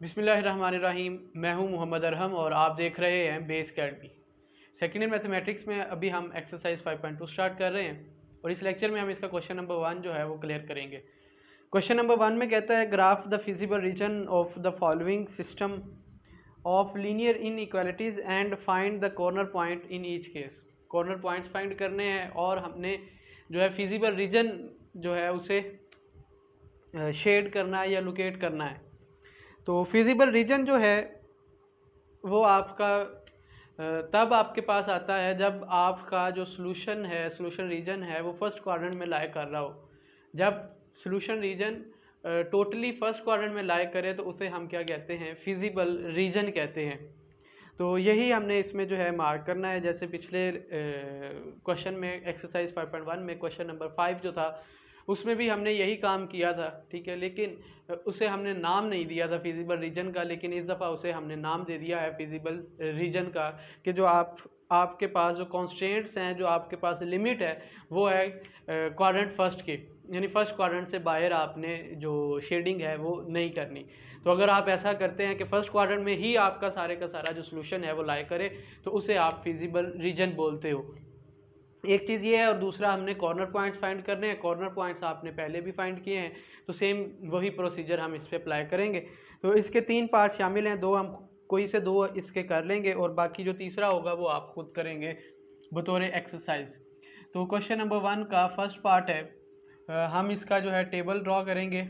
बिस्मिल्लाहिर्रहमानिर्रहीम। मैं हूं मोहम्मद अरहम और आप देख रहे हैं base academy. Second year mathematics में अभी हम एक्सरसाइज 5.2 स्टार्ट कर रहे हैं और इस लेक्चर में हम इसका क्वेश्चन नंबर 1 जो है वो क्लियर करेंगे। क्वेश्चन नंबर 1 में कहता है graph the feasible region of the following system of linear inequalities and find the corner point in each case. Corner points find करने हैं और हमने जो है फिजिबल रीजन जो है उसे शेड करना है या लोकेट करना है। तो फिजिबल रीजन जो है वो आपका तब आपके पास आता है जब आपका जो सोल्यूशन है, सोल्यूशन रीजन है वो फर्स्ट क्वाड्रेंट में लाई कर रहा हो। जब solution region totally first quadrant में लाई करे तो उसे हम क्या कहते हैं, फिजिबल रीजन कहते हैं। तो यही हमने इसमें जो है मार्क करना है। जैसे पिछले क्वेश्चन में एक्सरसाइज 5.1 में क्वेश्चन नंबर 5 जो था उसमें भी हमने यही काम किया था, ठीक है, लेकिन उसे हमने नाम नहीं दिया था फिजिबल रीजन का, लेकिन इस दफ़ा उसे हमने नाम दे दिया है फिजिबल रीजन का कि जो आपके पास जो कॉन्स्ट्रेंट्स हैं, जो आपके पास लिमिट है वो है क्वाड्रेंट फर्स्ट की, यानी फर्स्ट क्वाड्रेंट से बाहर आपने जो शेडिंग है वो नहीं करनी। तो अगर आप ऐसा करते हैं कि फर्स्ट क्वाड्रेंट में ही आपका सारे का सारा जो सोल्यूशन है वो लाई करे तो उसे आप फिजिबल रीजन बोलते हो। एक चीज़ ये है और दूसरा हमने कॉर्नर पॉइंट्स फाइंड करने हैं। कॉर्नर पॉइंट्स आपने पहले भी फाइंड किए हैं तो सेम वही प्रोसीजर हम इस पर अप्लाई करेंगे। तो इसके 3 पार्ट शामिल हैं, 2 हम कोई से 2 इसके कर लेंगे और बाकी जो तीसरा होगा वो आप खुद करेंगे बतौर एक्सरसाइज। तो क्वेश्चन नंबर 1 का फर्स्ट पार्ट है, हम इसका जो है टेबल ड्रॉ करेंगे।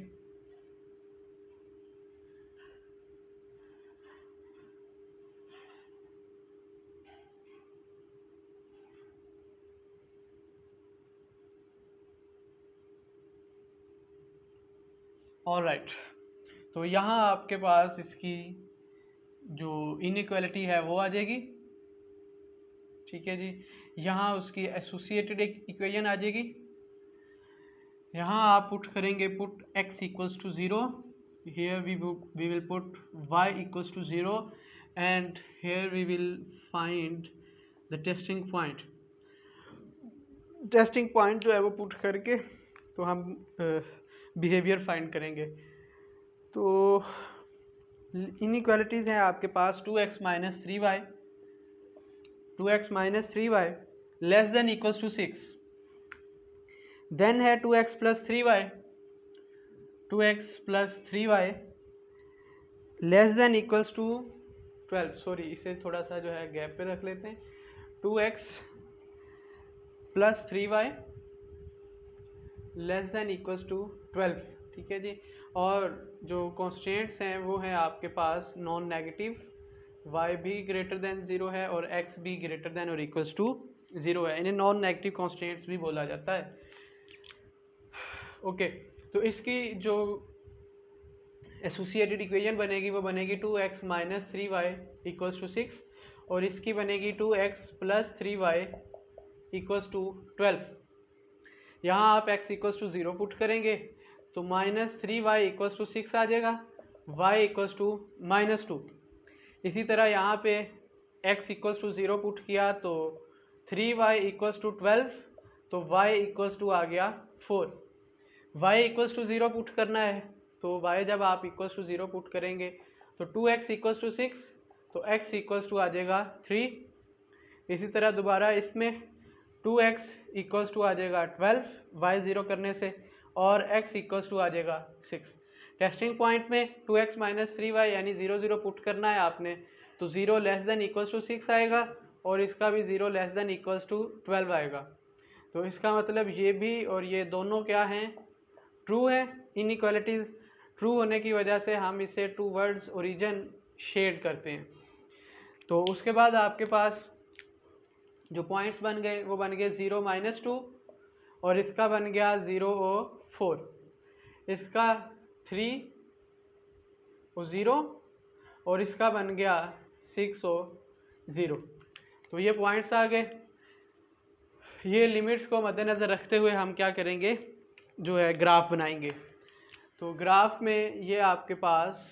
ऑलराइट, तो यहाँ आपके पास इसकी जो इनइक्वालिटी है वो आ जाएगी, ठीक है जी। यहाँ उसकी एसोसिएटेड एक इक्वेशन आ जाएगी। यहाँ आप पुट करेंगे, put x equals to 0, here we will put y equals to 0 and here we will find the testing point। Testing point जो है वो पुट करके तो हम बिहेवियर फाइंड करेंगे। तो इनइक्वालिटीज़ हैं आपके पास 2x minus 3y, 2x minus 3y less than equals to 6, then है 2x plus 3y, 2x plus 3y less than equals to 12। Sorry, इसे थोड़ा सा जो है गैप पे रख लेते हैं। 2x plus 3y less than equals to 12, ठीक है जी। और जो कॉन्स्टेंट्स हैं वो हैं आपके पास नॉन नेगेटिव, y भी ग्रेटर देन 0 है और x भी ग्रेटर देन और इक्वल्स टू 0 है। इन्हें नॉन नेगेटिव कॉन्स्टेंट्स भी बोला जाता है। ओके, तो इसकी जो एसोसिएटेड इक्वेशन बनेगी वो बनेगी 2x minus 3y equals to 6 और इसकी बनेगी 2x plus 3y equals to 12। यहाँ आप x इक्वल्स टू 0 पुट करेंगे तो माइनस 3y इक्वल्स टू 6 आ जाएगा, y इक्वल्स टू माइनस 2। इसी तरह यहाँ पे x इक्वल्स टू 0 पुट किया तो 3y इक्वल्स टू 12, तो y इक्वल्स टू आ गया 4। y इक्वल्स टू 0 पुट करना है तो y जब आप इक्वल्स टू 0 पुट करेंगे तो 2x इक्वल्स टू 6, तो x इक्वल्स टू आ जाएगा 3। इसी तरह दोबारा इसमें 2x इक्वल्स टू आ जाएगा 12 y 0 करने से और x इक्वल्स टू आ जाएगा 6। टेस्टिंग पॉइंट में 2x माइनस 3y यानी 0 0 पुट करना है आपने, तो 0 लेस देन इक्वल्स टू 6 आएगा और इसका भी 0 लेस देन इक्वल्स टू 12 आएगा। तो इसका मतलब ये भी और ये दोनों क्या हैं, ट्रू है। इनइक्वालिटीज ट्रू होने की वजह से हम इसे टूवर्ड्स ओरिजिन शेड करते हैं। तो उसके बाद आपके पास जो पॉइंट्स बन गए वो बन गए 0 माइनस 2 और इसका बन गया 0 और 4, इसका 3 और 0 और इसका बन गया 6 और 0। तो ये पॉइंट्स आ गए। ये लिमिट्स को मद्देनज़र रखते हुए हम क्या करेंगे, जो है ग्राफ बनाएंगे। तो ग्राफ में ये आपके पास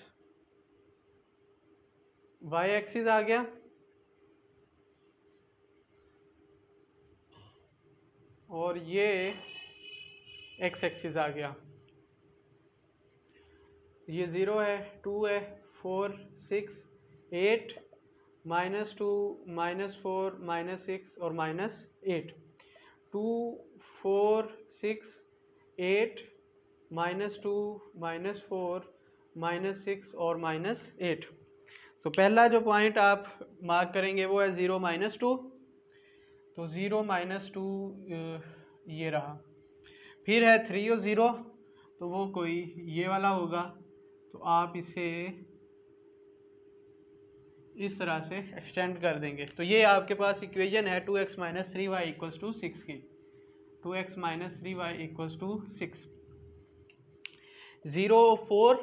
y एक्सिस आ गया और ये x एक्सिस आ गया। ये 0 है, 2 है, 4 6 8 -2 -4 -6 और -8 2 4 6 8 -2 -4 -6 और -8। तो पहला जो पॉइंट आप मार्क करेंगे वो है 0 -2। तो 0 -2 ये रहा। फिर है 3 और 0, तो वो कोई ये वाला होगा। तो आप इसे इस तरह से एक्सटेंड कर देंगे। तो ये आपके पास इक्वेशन है 2x - 3y = 6 की। 2x - 3y = 6। 0 और 4,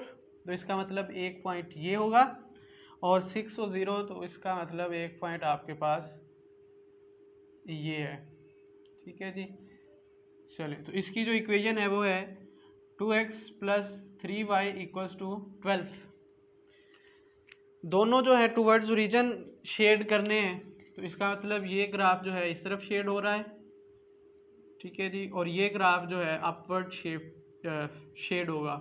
तो इसका मतलब एक पॉइंट ये होगा, और 6 और 0, तो इसका मतलब एक पॉइंट आपके पास ये है। ठीक है जी। चलिए, तो इसकी जो इक्वेशन है वो है 2x + 3y = 12। दोनों जो है टूवर्ड्स ओरिजिन शेड करने हैं, तो इसका मतलब ये ग्राफ जो है इस तरफ शेड हो रहा है। ठीक है जी। और ये ग्राफ जो है अपवर्ड शेड होगा।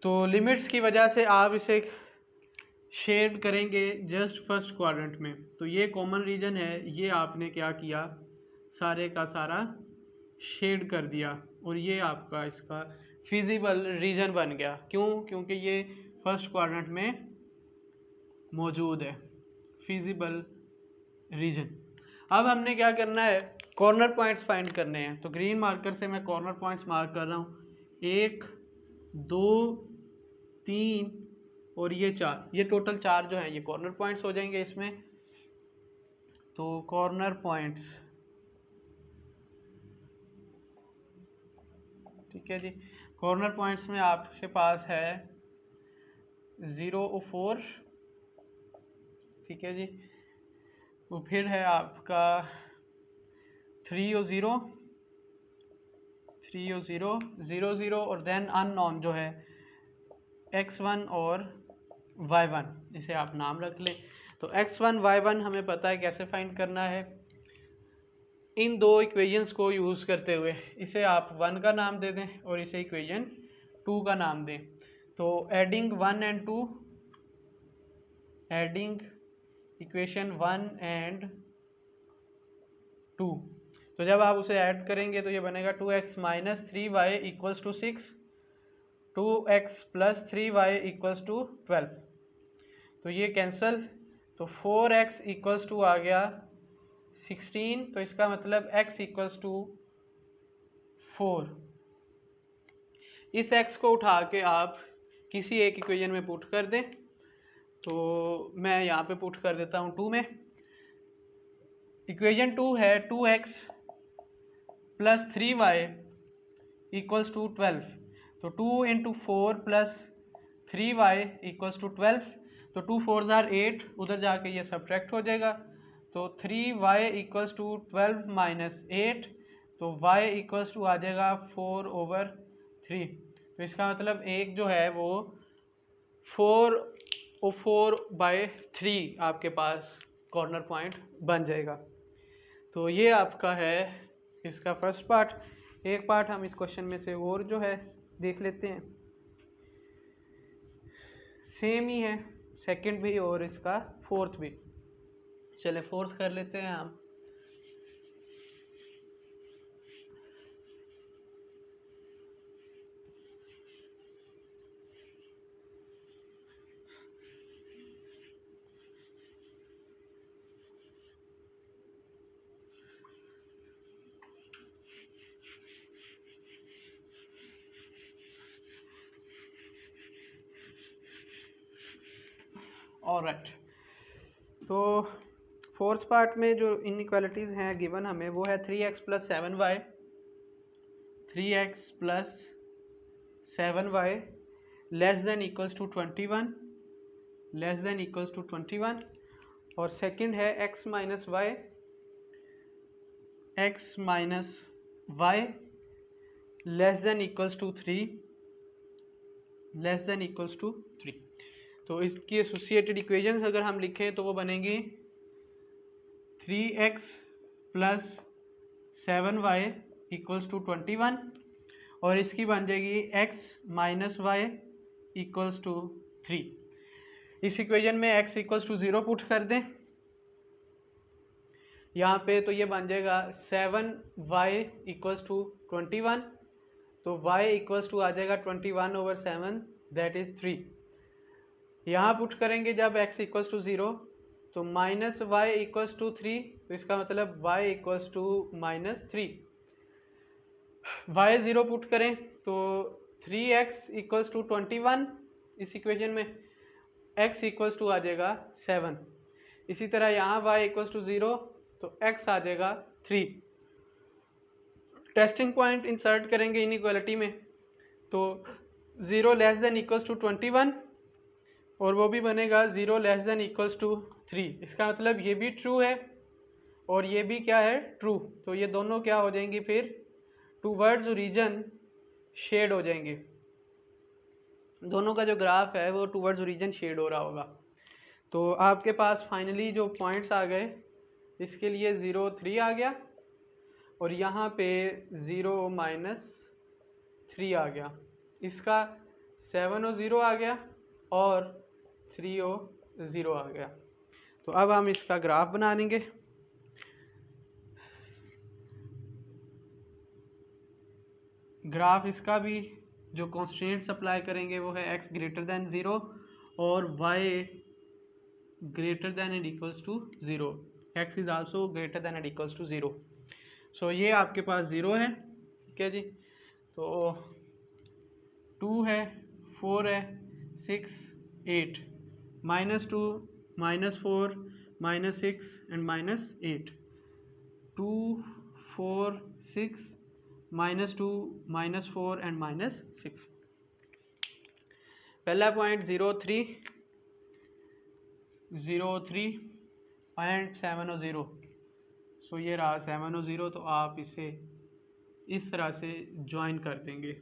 तो लिमिट्स की वजह से आप इसे शेड करेंगे जस्ट फर्स्ट क्वाड्रेंट में। तो ये कॉमन रीजन है, ये आपने क्या किया, सारे का सारा शेड कर दिया, और ये आपका इसका फिजिबल रीजन बन गया। क्यों? क्योंकि ये फर्स्ट क्वाड्रेंट में मौजूद है, फिजिबल रीजन। अब हमने क्या करना है, कॉर्नर पॉइंट्स फाइंड करने हैं। तो ग्रीन मार्कर से मैं कॉर्नर पॉइंट्स मार्क कर रहा हूँ, 1 2 3 और ये 4। ये टोटल 4 जो हैं ये कॉर्नर पॉइंट्स हो जाएंगे इसमें। तो कॉर्नर पॉइंट्स, ठीक है जी। कॉर्नर पॉइंट्स में आपके पास है 0 और 4, ठीक है जी। तो फिर है आपका 3 और 0, 3 और 0 0 0, और देन अननोन जो है x1 और y1, इसे आप नाम रख लें। तो x1 y1 हमें पता है कैसे फाइंड करना है। इन दो इक्वेशंस को यूज़ करते हुए इसे आप 1 का नाम दे दें और इसे इक्वेशन 2 का नाम दें। तो adding 1 and 2, adding equation 1 and 2, तो जब आप उसे ऐड करेंगे तो ये बनेगा 2x - 3y = 6, 2x + 3y = 12। तो ये कैंसल, तो 4x = आ गया 16। तो इसका मतलब x = 4। इस x को उठा के आप किसी एक इक्वेशन में पुट कर दें। तो मैं यहाँ पे पुट कर देता हूँ 2 में। इक्वेशन 2 है 2x + 3y = 12। तो 2 × 4 + 3y = 12। तो 2 4s are 8, उधर जाके ये सब्ट्रैक्ट हो जाएगा। तो 3y = 12 - 8, तो y = आ जाएगा 4/3। तो इसका मतलब एक जो है वो 4/4 आपके पास कॉर्नर पॉइंट बन जाएगा। तो ये आपका है इसका फर्स्ट पार्ट। एक पार्ट हम इस क्वेश्चन में से और जो है देख लेते हैं, सेम ही है, सेकंड भी और इसका फोर्थ भी। चले फोर्थ कर लेते हैं हम। ऑलराइट, तो फोर्थ पार्ट में जो इनइक्वालिटीज़ हैं गिवन हमें, वो है 3x + 7y, 3x + 7y <= 21, <= 21। और सेकंड है x - y, x - y <= 3, तो इसकी एसोसिएटेड इक्वेशंस अगर हम लिखें तो वो बनेंगी 3x + 7y = 21, और इसकी बन जाएगी x - y इक्वल्स टू 3। इस इक्वेशन में x इक्वल्स टू 0 पुट कर दें यहाँ पे, तो ये बन जाएगा 7y इक्वल्स टू 21। तो y इक्वल्स टू आ जाएगा 21/7 दैट इज 3। यहाँ पुट करेंगे जब x इक्वल्स टू 0 तो माइनस वाई इक्वल्स टू 3, तो इसका मतलब y equals to -3। y 0 put करें तो 3x इक्वल्स टू 21। इस इक्वेशन में x इक्वल्स टू आ जाएगा 7। इसी तरह यहाँ y इक्वल्स टू 0 तो x आ जाएगा 3। टेस्टिंग पॉइंट इंसर्ट करेंगे इनइक्वालिटी में, तो 0 लेस देन इक्वल्स टू 21 और वो भी बनेगा 0 लेस देन इक्वल्स टू 3। इसका मतलब ये भी ट्रू है और ये भी क्या है, ट्रू। तो ये दोनों क्या हो जाएंगी फिर टूवर्ड्स ओरिजिन शेड हो जाएंगे। दोनों का जो ग्राफ है वो टूवर्ड्स ओरिजिन शेड हो रहा होगा। तो आपके पास फाइनली जो पॉइंट्स आ गए, इसके लिए 0 3 आ गया और यहाँ पे 0 -3 आ गया। इसका 7 और 0 आ गया और 3 और 0 आ गया। तो अब हम इसका ग्राफ बना लेंगे। ग्राफ इसका भी जो कॉन्स्टेंट्स अप्लाई करेंगे वो है x ग्रेटर दैन 0 और y greater than and equals to 0। x is also greater than and equals to 0। So ये आपके पास 0 है, ठीक है जी। तो 2 है, 4 है, 6 8, -2 -4 -6 एंड -8। 2 4 6 -2 -4 एंड -6। पहला पॉइंट 0 3 0 3 एंड 7 और 0। सो ये रहा 7 और 0, तो आप इसे इस तरह से ज्वाइन कर देंगे,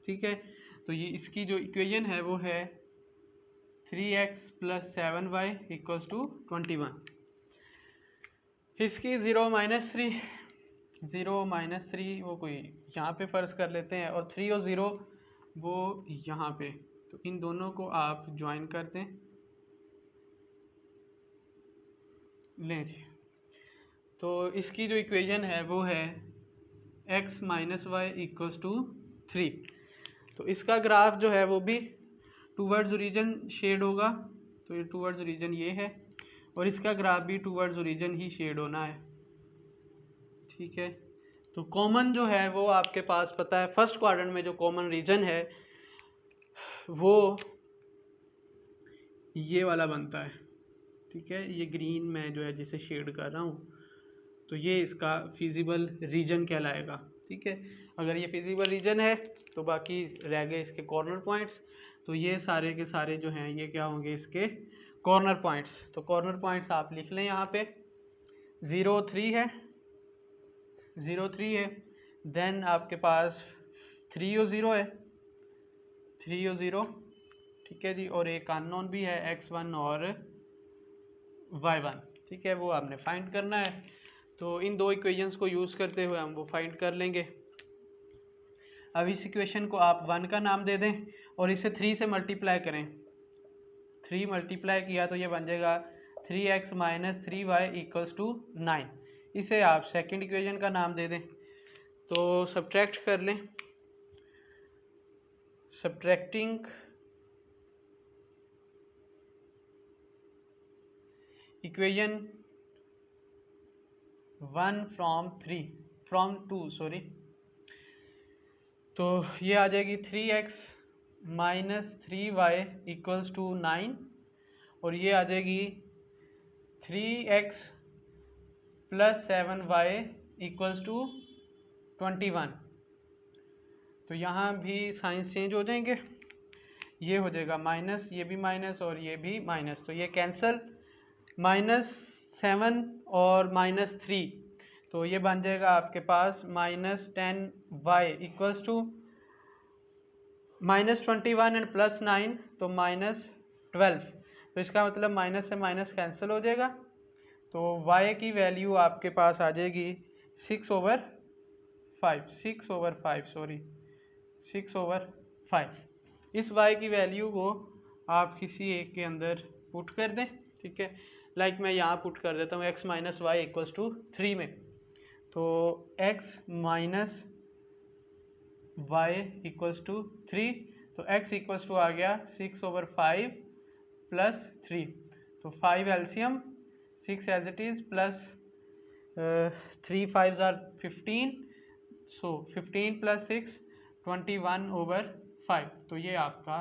ठीक है। तो ये इसकी जो इक्वेशन है वो है 3x + 7y इक्वल्स टू 21। इसकी 0 -3 0 -3 वो कोई यहाँ पे फर्ज कर लेते हैं और 3 और 0 वो यहाँ पे। तो इन दोनों को आप ज्वाइन कर दें, लें जी। तो इसकी जो इक्वेशन है वो है x - y इक्वल्स टू 3। तो इसका ग्राफ जो है वो भी टूवर्ड्स ओरिजिन शेड होगा। तो ये टूवर्ड्स ओरिजिन ये है और इसका ग्राफ भी टूवर्ड्स ओरिजिन ही शेड होना है, ठीक है। तो कॉमन जो है वो आपके पास पता है, फर्स्ट क्वाड्रेंट में जो कॉमन रीजन है वो ये वाला बनता है, ठीक है। ये ग्रीन में जो है जिसे शेड कर रहा हूँ, तो ये इसका फिजिबल रीजन कहलाएगा, ठीक है। अगर ये फिजिबल रीजन है तो बाकी रह गए इसके कॉर्नर पॉइंट्स। तो ये सारे के सारे जो हैं ये क्या होंगे, इसके कॉर्नर पॉइंट्स। तो कॉर्नर पॉइंट्स आप लिख लें यहाँ पे। 0 3 है, 0 3 है, देन आपके पास 3 और 0 है, 3 और 0, ठीक है जी। और एक अननोन भी है x1 और y1, ठीक है, वो आपने फाइंड करना है। तो इन दो इक्वेशंस को यूज़ करते हुए हम वो फाइंड कर लेंगे। अब इस इक्वेशन को आप 1 का नाम दे दें और इसे 3 से मल्टीप्लाई करें। 3 मल्टीप्लाई किया तो ये बन जाएगा 3x - 3y इक्वल्स टू 9। इसे आप सेकंड इक्वेशन का नाम दे दें। तो सब्ट्रैक्ट कर लें। Subtracting equation 1 from 2 sorry. तो ये आ जाएगी 3x - 3y इक्वल्स टू 9 और ये आ जाएगी 3x + 7y इक्वल्स टू 21। तो यहाँ भी साइंस चेंज हो जाएंगे, ये हो जाएगा माइनस, ये भी माइनस और ये भी माइनस, तो ये कैंसल। -7 और -3, तो ये बन जाएगा आपके पास -10y इक्वल्स टू -21 एंड +9 तो -12। तो इसका मतलब माइनस से माइनस कैंसिल हो जाएगा। तो y की वैल्यू आपके पास आ जाएगी 6/5 6/5 सॉरी 6/5। इस y की वैल्यू को आप किसी एक के अंदर पुट कर दें, ठीक है। लाइक मैं यहाँ पुट कर देता हूँ x minus y equals to 3 में, तो x minus y equals to 3, तो x इक्वल्स टू आ गया 6/5 प्लस 3, तो 5 एल्सियम 6 as it is plus 3 5s are 15, so 15 plus 6 21/5, तो ये आपका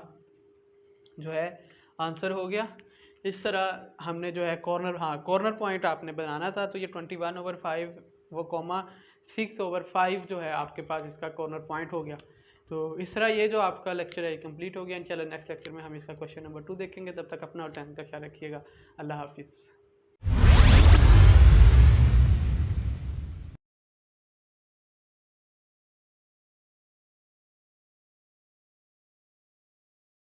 जो है आंसर हो गया। इस तरह हमने जो है कॉर्नर पॉइंट आपने बनाना था, तो ये 21/5 वो कॉमा 6/5 जो है आपके पास इसका कॉर्नर पॉइंट हो गया। तो इस तरह ये जो आपका लेक्चर है कंप्लीट हो गया। इंशाल्लाह नेक्स्ट लेक्चर में हम इसका क्वेश्चन नंबर 2 देखेंगे। तब तक अपना और टाइम का ख्याल रखिएगा। अल्लाह हाफिज़।